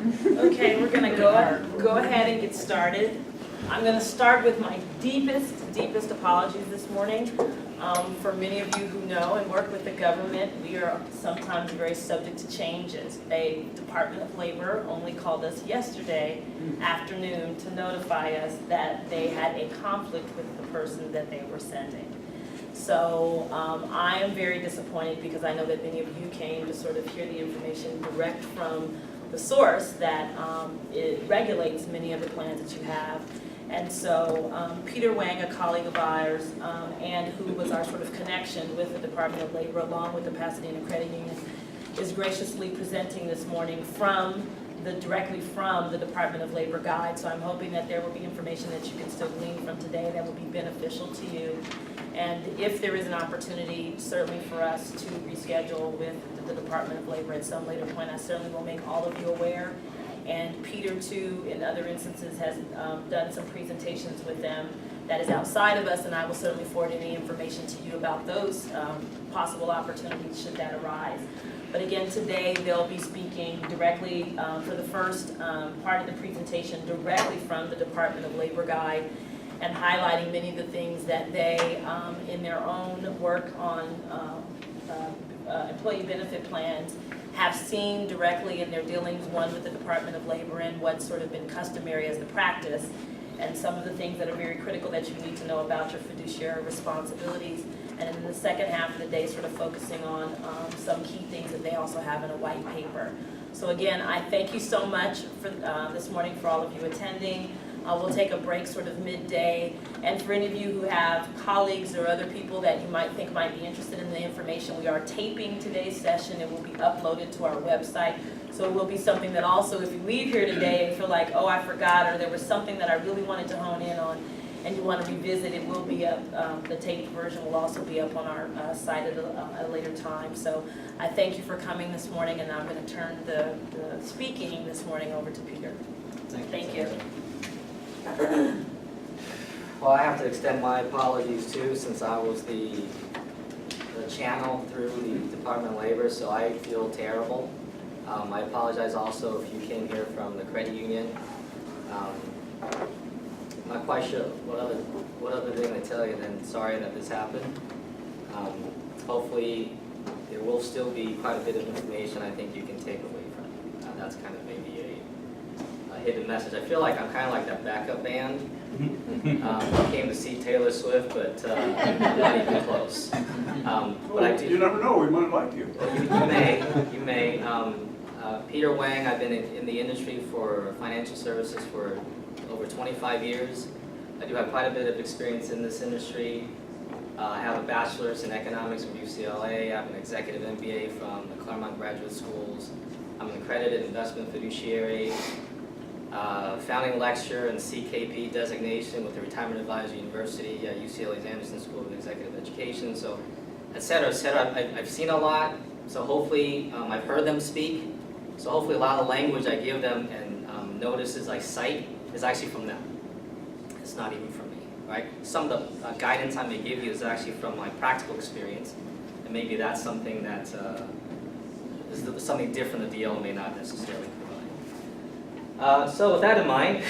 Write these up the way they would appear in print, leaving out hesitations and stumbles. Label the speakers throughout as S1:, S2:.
S1: Okay, we're going to go ahead and get started. I'm going to start with my deepest apologies this morning. For many of you who know and work with the government, we are sometimes very subject to changes. The Department of Labor only called us yesterday afternoon to notify us that they had a conflict with the person that they were sending. So I am very disappointed because I know that many of you came to sort of hear the information direct from the source that it regulates many of the plans that you have. And so Peter Wang, a colleague of ours, and who was our sort of connection with the Department of Labor along with the Pasadena Credit Union, is graciously presenting this morning directly from the Department of Labor guide. So I'm hoping that there will be information that you can still glean from today that will be beneficial to you. And if there is an opportunity, certainly for us to reschedule with the Department of Labor at some later point, I certainly will make all of you aware. And Peter, too, in other instances, has done some presentations with them that is outside of us, and I will certainly forward any information to you about those possible opportunities should that arise. But again, today they'll be speaking directly for the first part of the presentation directly from the Department of Labor guide, and highlighting many of the things that they, in their own work on employee benefit plans, have seen directly in their dealings, one with the Department of Labor and what's sort of been customary as the practice, and some of the things that are very critical that you need to know about your fiduciary responsibilities. And in the second half of the day, sort of focusing on some key things that they also have in a white paper. So again, I thank you so much for this morning for all of you attending. We'll take a break sort of midday, and for any of you who have colleagues or other people that you might think might be interested in the information, we are taping today's session. It will be uploaded to our website, so it will be something that also, if you leave here today and feel like, oh, I forgot, or there was something that I really wanted to hone in on and you want to revisit, it will be up. The taped version will also be up on our site at a later time. So I thank you for coming this morning, and I'm going to turn the speaking this morning over to Peter. Thank you.
S2: Well, I have to extend my apologies too, since I was the channel through the Department of Labor, so I feel terrible. I apologize also if you came here from the credit union. I'm not quite sure what other thing to tell you than sorry that this happened. Hopefully there will still be quite a bit of information I think you can take away from it. That's kind of maybe a hidden message. I feel like I'm kind of like that backup band. I came to see Taylor Swift, but not even close. But I do.
S3: You never know. We might like you.
S2: You may. Peter Wang. I've been in the industry for financial services for over 25 years. I do have quite a bit of experience in this industry. I have a bachelor's in economics from UCLA. I have an executive MBA from the Claremont Graduate Schools. I'm an accredited investment fiduciary. Founding lecturer and CKP designation with the Retirement Advisor University, UCLA's Anderson School of Executive Education, so et cetera, et cetera. I've seen a lot, so hopefully I've heard them speak, so hopefully a lot of the language I give them and notices I cite is actually from them. It's not even from me, right? Some of the guidance I may give you is actually from my practical experience, and maybe that's something that is something different the DL may not necessarily provide. So with that in mind,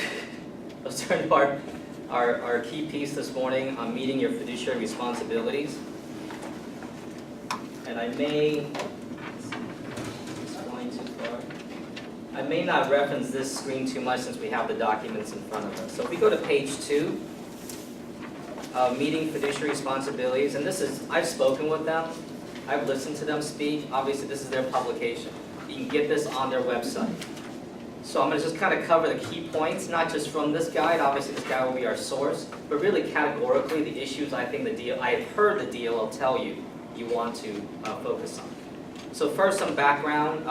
S2: let's turn to our key piece this morning on meeting your fiduciary responsibilities. And I may not reference this screen too much since we have the documents in front of us. So if we go to page 2, meeting fiduciary responsibilities, and I've spoken with them, I've listened to them speak. Obviously this is their publication. You can get this on their website. So I'm going to just kind of cover the key points, not just from this guide. Obviously this guide will be our source, but really categorically the issues I think I've heard the DL will tell you want to focus on. So first, some background.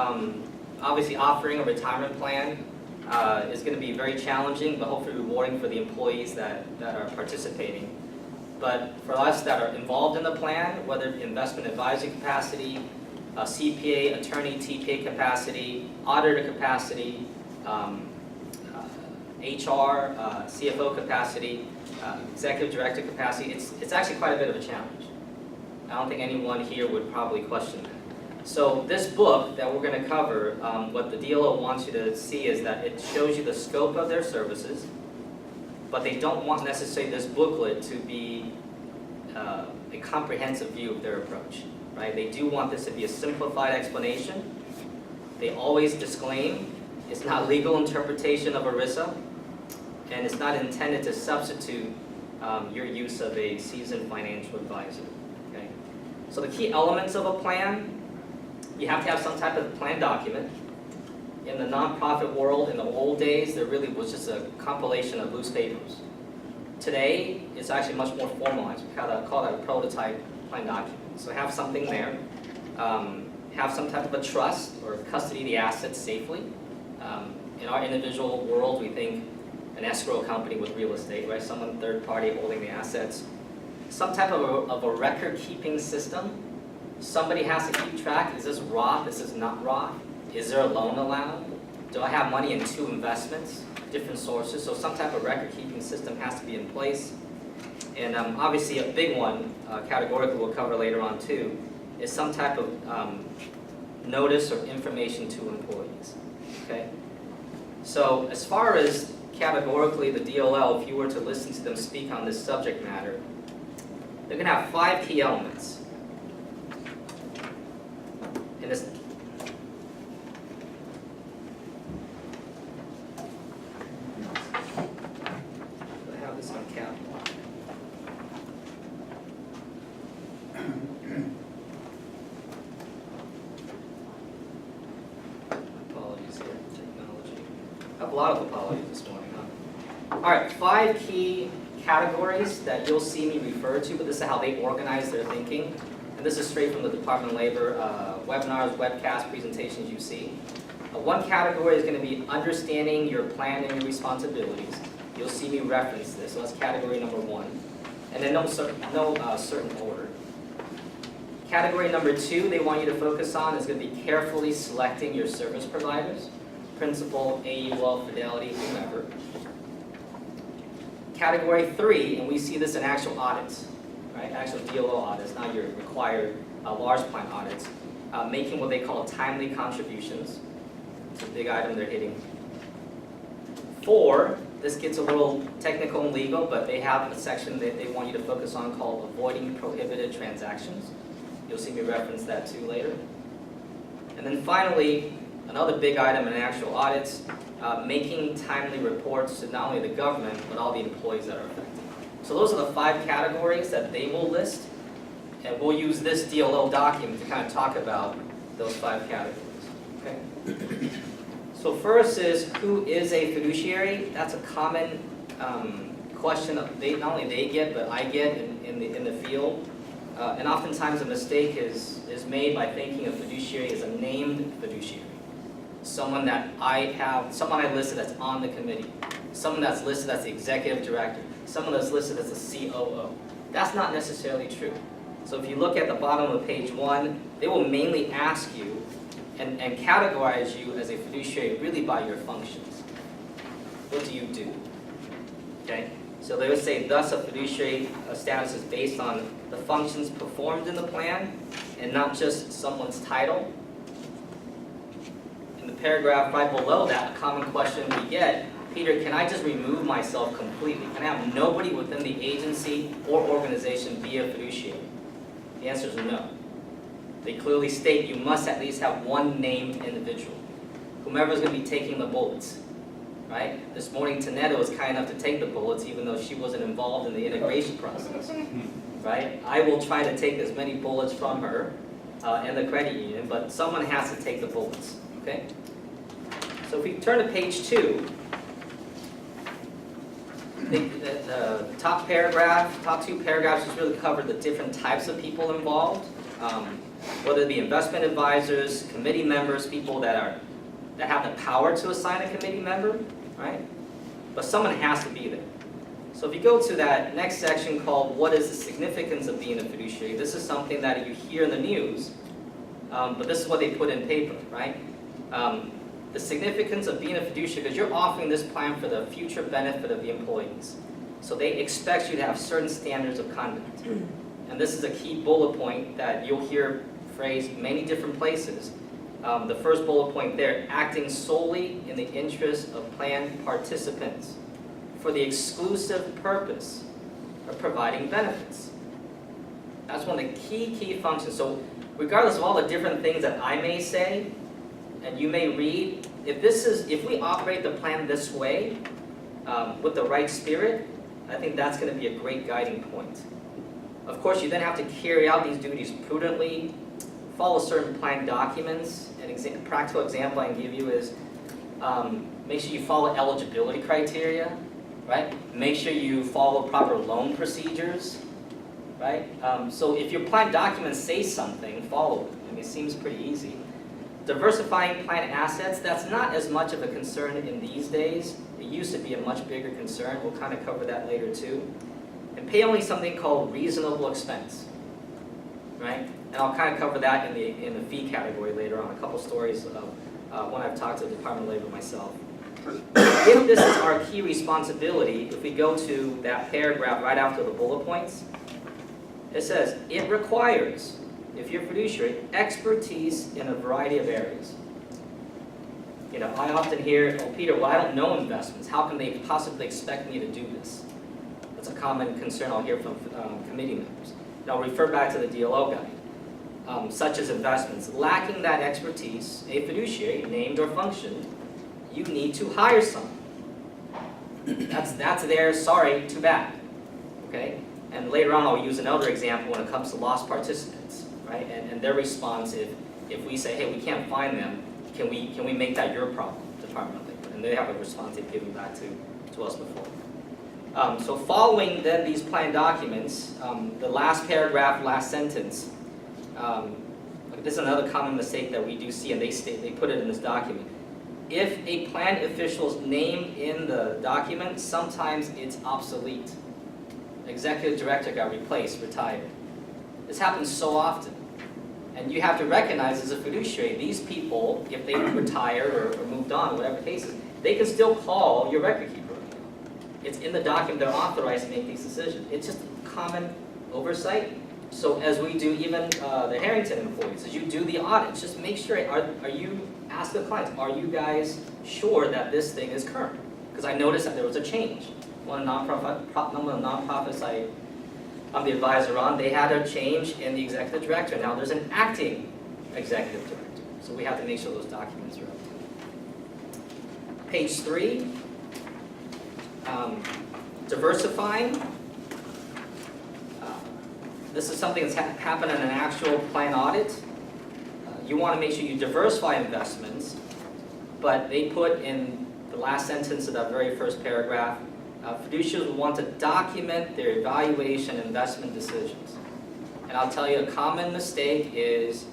S2: Obviously offering a retirement plan is going to be very challenging, but hopefully rewarding for the employees that are participating. But for us that are involved in the plan, whether investment advisory capacity, CPA, attorney, TPA capacity, auditor capacity, HR, CFO capacity, executive director capacity, it's actually quite a bit of a challenge. I don't think anyone here would probably question that. So this book that we're going to cover, what the DLO wants you to see is that it shows you the scope of their services, but they don't want necessarily this booklet to be a comprehensive view of their approach, right? They do want this to be a simplified explanation. They always disclaim it's not legal interpretation of ERISA, and it's not intended to substitute your use of a seasoned financial advisor, okay? So the key elements of a plan, you have to have some type of plan document. In the nonprofit world, in the old days, there really was just a compilation of loose papers. Today, it's actually much more formalized. We call that a prototype plan document. So have something there. Have some type of a trust or custody the assets safely. In our individual world, we think an escrow company with real estate, right? Someone third party holding the assets. Some type of a record-keeping system. Somebody has to keep track. Is this Roth? Is this not Roth? Is there a loan allowed? Do I have money in 2 investments, different sources? So some type of record-keeping system has to be in place. And obviously a big one, categorically we'll cover later on too, is some type of notice or information to employees, okay? So as far as categorically the DLL, if you were to listen to them speak on this subject matter, they're going to have 5 key elements. And this, I have this on cap. Apologies here, technology. I have a lot of apologies this morning, huh? All right, 5 key categories that you'll see me refer to, but this is how they organize their thinking. And this is straight from the Department of Labor webinars, webcasts, presentations you see. One category is going to be understanding your plan and your responsibilities. You'll see me reference this, so that's category number 1. And then no certain order. Category number 2 they want you to focus on is going to be carefully selecting your service providers, principal, AUL, Fidelity, whomever. Category 3, and we see this in actual audits, right? Actual DLO audits, not your required large plan audits, making what they call timely contributions. It's a big item they're hitting. 4, this gets a little technical and legal, but they have a section that they want you to focus on called avoiding prohibited transactions. You'll see me reference that too later. And then finally, another big item in actual audits, making timely reports to not only the government, but all the employees that are affected. So those are the 5 categories that they will list, and we'll use this DLO document to kind of talk about those 5 categories. Okay? So first is, who is a fiduciary? That's a common question that not only they get, but I get in the field. And oftentimes a mistake is made by thinking a fiduciary is a named fiduciary. Someone I listed that's on the committee. Someone that's listed as the executive director. Someone that's listed as a COO. That's not necessarily true. So if you look at the bottom of page 1, they will mainly ask you and categorize you as a fiduciary really by your functions. What do you do? Okay? So they would say, thus a fiduciary status is based on the functions performed in the plan and not just someone's title. In the paragraph right below that, a common question we get, Peter, can I just remove myself completely? Can I have nobody within the agency or organization be a fiduciary? The answer is no. They clearly state you must at least have one named individual, whomever is going to be taking the bullets. Right? This morning, Tanetta was kind enough to take the bullets, even though she wasn't involved in the integration process. Right? I will try to take as many bullets from her and the credit union, but someone has to take the bullets. Okay? So if we turn to page 2, the top 2 paragraphs just really cover the different types of people involved, whether it be investment advisors, committee members, people that have the power to assign a committee member, right? But someone has to be there. So if you go to that next section called what is the significance of being a fiduciary, this is something that you hear in the news, but this is what they put in paper, right? The significance of being a fiduciary, because you're offering this plan for the future benefit of the employees. So they expect you to have certain standards of conduct. And this is a key bullet point that you'll hear phrase many different places. The first bullet point there, acting solely in the interest of plan participants for the exclusive purpose of providing benefits. That's one of the key functions. So regardless of all the different things that I may say and you may read, if we operate the plan this way with the right spirit, I think that's going to be a great guiding point. Of course, you then have to carry out these duties prudently, follow certain plan documents. An practical example I can give you is make sure you follow eligibility criteria, right? Make sure you follow proper loan procedures, right? So if your plan documents say something, follow it. I mean, it seems pretty easy. Diversifying plan assets, that's not as much of a concern in these days. It used to be a much bigger concern. We'll kind of cover that later too. And pay only something called reasonable expense, right? And I'll kind of cover that in the fee category later on, a couple stories of when I've talked to the Department of Labor myself. If this is our key responsibility, if we go to that paragraph right after the bullet points, it says, it requires, if you're fiduciary, expertise in a variety of areas. You know, I often hear, oh, Peter, well, I don't know investments. How can they possibly expect me to do this? That's a common concern I'll hear from committee members. And I'll refer back to the DLO guide, such as investments. Lacking that expertise, a fiduciary, named or functioned, you need to hire someone. That's there, sorry, too bad, okay? And later on I'll use another example when it comes to lost participants, right? And their response, if we say, hey, we can't find them, can we make that your problem, Department of Labor? And they have a response they've given back to us before. So following then these plan documents, the last paragraph, last sentence, this is another common mistake that we do see, and they put it in this document. If a plan official is named in the document, sometimes it's obsolete. Executive director got replaced, retired. This happens so often. And you have to recognize as a fiduciary, these people, if they retired or moved on, whatever the case is, they can still call your record keeper. It's in the document, they're authorized to make these decisions. It's just common oversight. So as we do even the Harrington employees, as you do the audits, just make sure, ask the clients, are you guys sure that this thing is current? Because I noticed that there was a change. One of the nonprofits I'm the advisor on, they had a change in the executive director. Now there's an acting executive director. So we have to make sure those documents are up to date. Page 3, diversifying. This is something that's happened in an actual plan audit. You want to make sure you diversify investments, but they put in the last sentence of that very first paragraph, fiduciaries will want to document their evaluation investment decisions. And I'll tell you, a common mistake is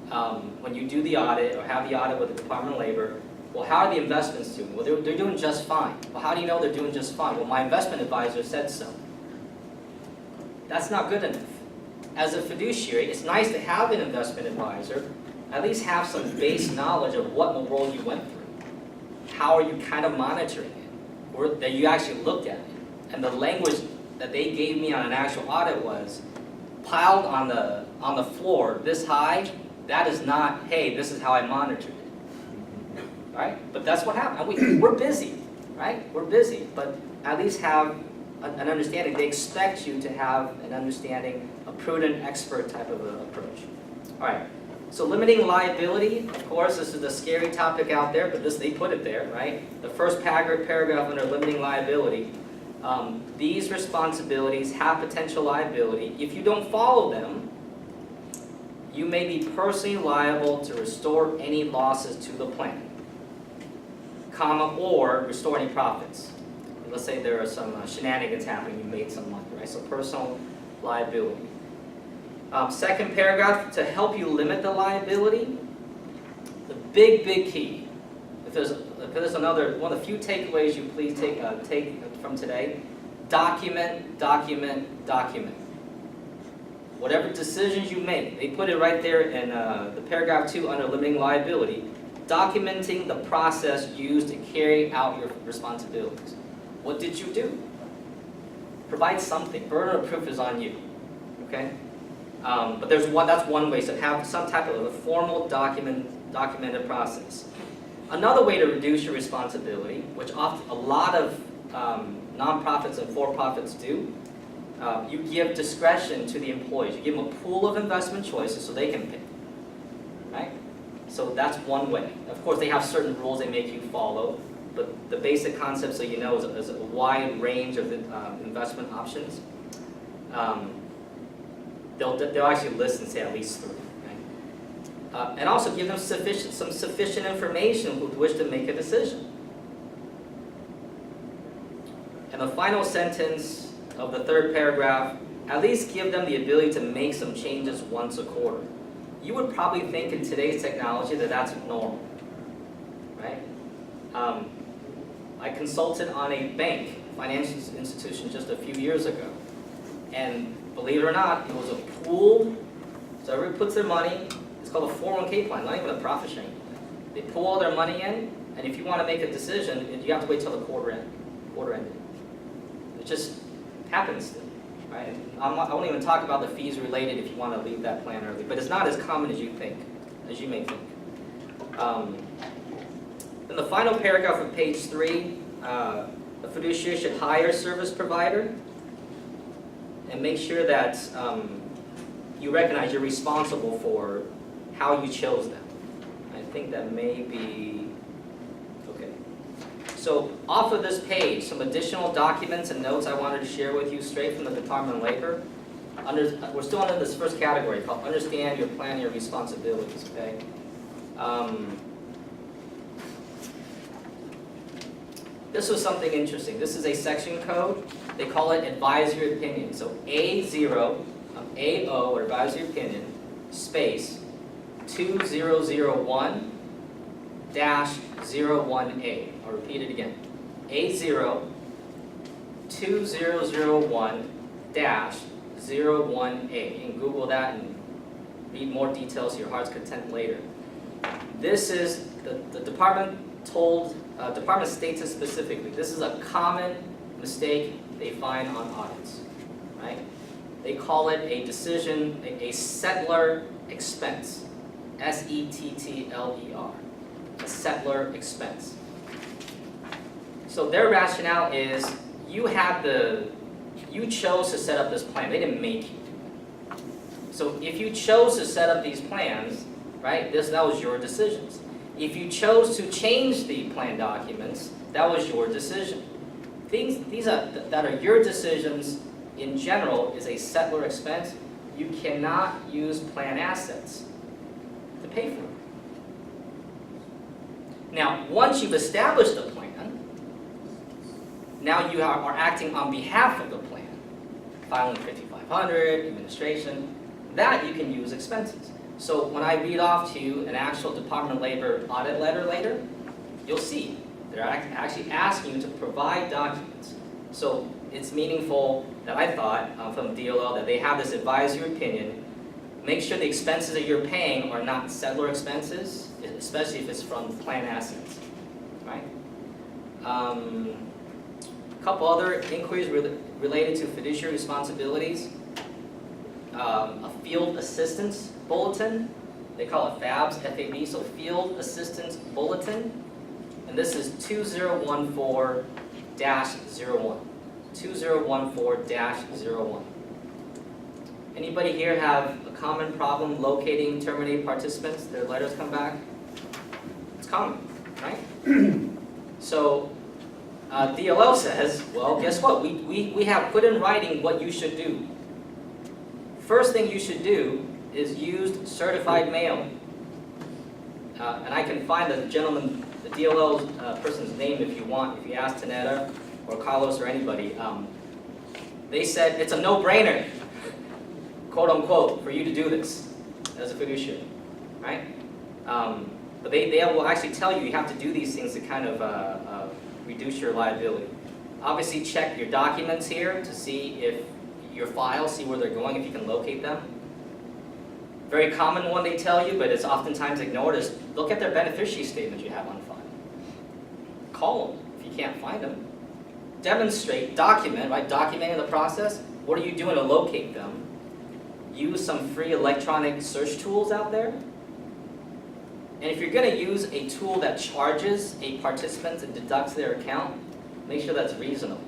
S2: when you do the audit or have the audit with the Department of Labor, well, how are the investments doing? Well, they're doing just fine. Well, how do you know they're doing just fine? Well, my investment advisor said so. That's not good enough. As a fiduciary, it's nice to have an investment advisor, at least have some base knowledge of what in the world you went through. How are you kind of monitoring it? Or that you actually looked at it. And the language that they gave me on an actual audit was piled on the floor this high. That is not, hey, this is how I monitored it. Right? But that's what happened. We're busy, right? We're busy, but at least have an understanding. They expect you to have an understanding, a prudent expert type of approach. All right. So limiting liability, of course, this is the scary topic out there, but they put it there, right? The first paragraph under limiting liability. These responsibilities have potential liability. If you don't follow them, you may be personally liable to restore any losses to the plan, or restore any profits. Let's say there are some shenanigans happening, you made some money, right? So personal liability. Second paragraph, to help you limit the liability, the big key, if there's another, one of the few takeaways you please take from today, document. Whatever decisions you make, they put it right there in the paragraph 2 under limiting liability, documenting the process used to carry out your responsibilities. What did you do? Provide something. Burden of proof is on you. Okay? But that's one way, so have some type of a formal documented process. Another way to reduce your responsibility, which often a lot of nonprofits and for-profits do, you give discretion to the employees. You give them a pool of investment choices so they can pick, right? So that's one way. Of course, they have certain rules they make you follow, but the basic concept, so you know, is a wide range of investment options. They'll actually list and say at least 3. Right? And also give them some sufficient information with which to make a decision. And the final sentence of the 3rd paragraph, at least give them the ability to make some changes once a quarter. You would probably think in today's technology that that's normal, right? I consulted on a bank, financial institution, just a few years ago. And believe it or not, it was a pool. So everybody puts their money, it's called a 401k plan, not even a profit sharing plan. They pull all their money in, and if you want to make a decision, you have to wait till the quarter ended. It just happens still, right? I won't even talk about the fees related if you want to leave that plan early, but it's not as common as you may think. In the final paragraph of page 3, the fiduciary should hire a service provider and make sure that you recognize you're responsible for how you chose them. I think that may be, okay. So off of this page, some additional documents and notes I wanted to share with you straight from the Department of Labor. We're still under this first category called understand your plan and your responsibilities, okay? This was something interesting. This is a section code. They call it advisory opinion. So A0, AO, or advisory opinion, space 2001-01A. I'll repeat it again. A0 2001-01A. And Google that and read more details to your heart's content later. This is, the department states it specifically. This is a common mistake they find on audits, right? They call it a decision, a settler expense. S-E-T-T-L-E-R. A settler expense. So their rationale is you chose to set up this plan. They didn't make you. So if you chose to set up these plans, right, that was your decisions. If you chose to change the plan documents, that was your decision. Things that are your decisions in general is a settler expense. You cannot use plan assets to pay for it. Now, once you've established a plan, now you are acting on behalf of the plan. Filing 5500, administration, that you can use expenses. So when I read off to you an actual Department of Labor audit letter later, you'll see they're actually asking you to provide documents. So it's meaningful that I thought from DLL that they have this advisory opinion. Make sure the expenses that you're paying are not settler expenses, especially if it's from plan assets, right? A couple other inquiries related to fiduciary responsibilities. A field assistance bulletin. They call it FABS, F-A-B, so Field Assistance Bulletin. And this is 2014-01. 2014-01. Anybody here have a common problem locating terminated participants? Their letters come back? It's common, right? So DLL says, well, guess what? We have put in writing what you should do. First thing you should do is use certified mailing. And I can find the gentleman, the DLL person's name if you want, if you ask Tanetta or Carlos or anybody. They said it's a no-brainer, quote unquote, for you to do this as a fiduciary, right? But they will actually tell you have to do these things to kind of reduce your liability. Obviously check your documents here to see if your files, see where they're going, if you can locate them. Very common one they tell you, but it's oftentimes ignored, is look at their beneficiary statements you have on file. Call them if you can't find them. Demonstrate, document, right? Documenting the process. What are you doing to locate them? use some free electronic search tools out there. And if you're going to use a tool that charges a participant and deducts their account, make sure that's reasonable.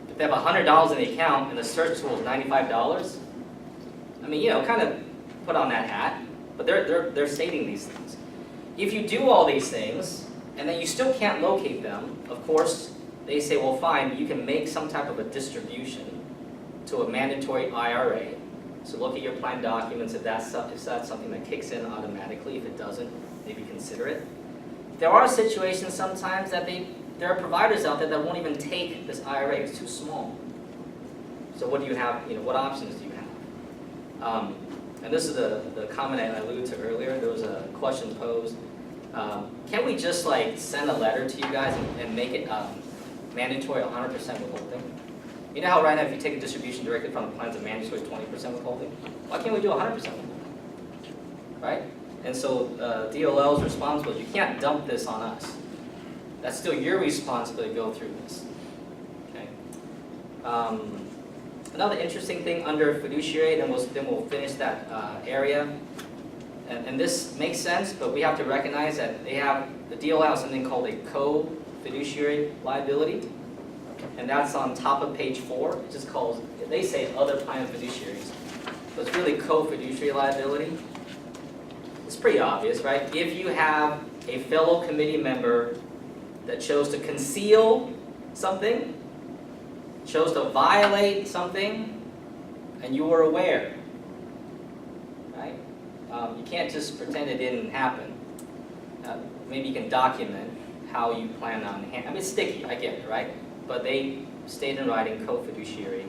S2: If they have $100 in the account and the search tool is $95, I mean, kind of put on that hat, but they're stating these things. If you do all these things, and then you still can't locate them, of course, they say, well, fine, you can make some type of a distribution to a mandatory IRA. So look at your plan documents if that's something that kicks in automatically. If it doesn't, maybe consider it. There are situations sometimes that there are providers out there that won't even take this IRA. It's too small. So what do you have? What options do you have? And this is the comment I alluded to earlier. There was a question posed. Can we just send a letter to you guys and make it mandatory 100% withholding? You know how right now if you take a distribution directly from the plan, it's a mandatory 20% withholding? Why can't we do 100% withholding? Right? And so DOL's response was, you can't dump this on us. That's still your responsibility to go through this. Okay. Another interesting thing under fiduciary, then we'll finish that area. And this makes sense, but we have to recognize that the DOL has something called a co-fiduciary liability. And that's on top of page 4. It's just called, they say other plan fiduciaries. But it's really co-fiduciary liability. It's pretty obvious, right? If you have a fellow committee member that chose to conceal something, chose to violate something, and you were aware, right? You can't just pretend it didn't happen. Maybe you can document how you plan on handling. I mean, it's sticky, I get it, right? But they state in writing co-fiduciary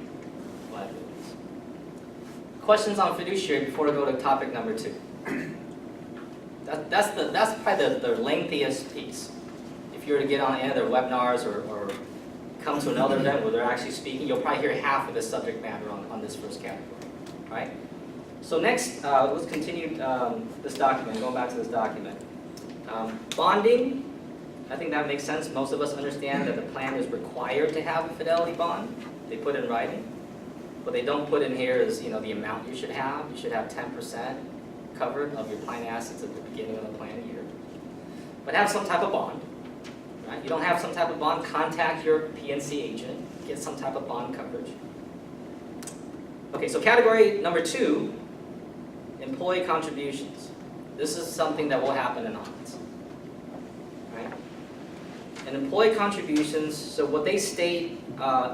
S2: liabilities. Questions on fiduciary before we go to topic number 2. That's probably the lengthiest piece. If you were to get on any of their webinars or come to another event where they're actually speaking, you'll probably hear half of the subject matter on this first category, right? So next, let's continue this document, going back to this document. Bonding. I think that makes sense. Most of us understand that the plan is required to have a fidelity bond. They put it in writing. What they don't put in here is, the amount you should have. You should have 10% covered of your plan assets at the beginning of the plan year. But have some type of bond. Right? You don't have some type of bond, contact your PNC agent. Get some type of bond coverage. Okay, so category number 2, employee contributions. This is something that will happen in audits. Right? And employee contributions, so what they state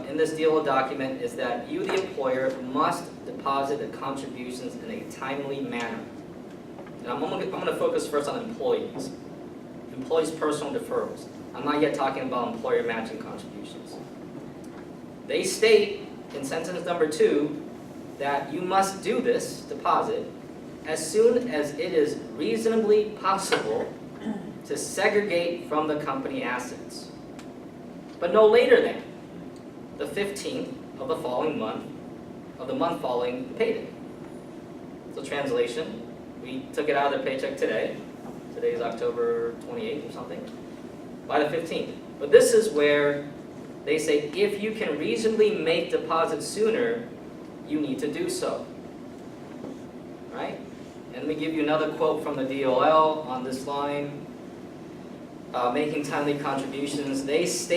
S2: in this DOL document is that you, the employer, must deposit the contributions in a timely manner. And I'm going to focus first on employees. Employees' personal deferrals. I'm not yet talking about employer matching contributions. They state in sentence number 2 that you must do this deposit as soon as it is reasonably possible to segregate from the company assets, but no later than the 15th of the following month, of the month following the payday. So translation, we took it out of their paycheck today. Today is October 28th or something. By the 15th. But this is where they say if you can reasonably make deposits sooner, you need to do so. Right? And let me give you another quote from the DOL on this line. Making timely contributions. They state